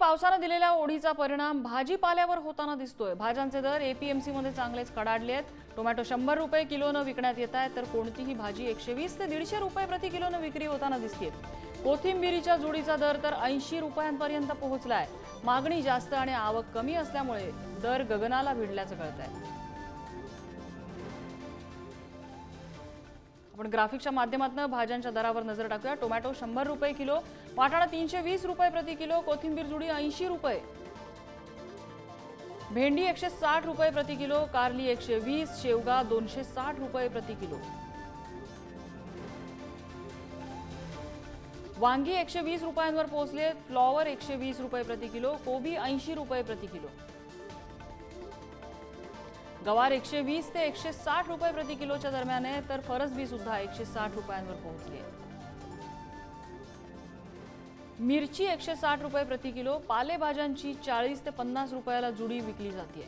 पावसाने दिलेल्या ओढीचा परिणाम भाजीपाल्यावर होताना दिसतोय। भाज्यांचे दर एपीएमसी मध्ये चांगलेच कडाडले आहेत। टोमॅटो 100 रुपये किलोने विकण्यात येत आहे, तर कोणतीही भाजी 120 ते 150 रुपये प्रति किलोने विक्री होताना दिसते। कोथिंबीरीच्या जोडीचा दर तर 80 रुपयांपर्यंत पोहोचलाय। मागणी जास्त आणि आवक कमी असल्यामुळे दर गगनाला भिडल्याचं कळतंय। आपण ग्राफिकच्या माध्यमातून भाज्यांच्या दरावर नजर टाकूया। टोमॅटो 100 रुपये किलो, वाटाणा 320 रुपये प्रति किलो, कोथिंबीर जुडी 80 रुपये, भेंडी 160 रुपये प्रति किलो, कारली 120, शेवगा 260 रुपये प्रति किलो, वांगी 120 रुपयांवर पोहोचले, फ्लॉवर 120 रुपये प्रति किलो, कोबी 80 रुपये प्रति किलो, गवार 120 ते 160 रुपये प्रति किलोच्या दरम्यान आहे, तर फरसबी सुद्धा 160 रुपयांवर पोहोचली आहे। मिरची 160 रुपये प्रति किलो, पालेभाज्यांची 40 ते 50 रुपयाला जुडी विकली जाते।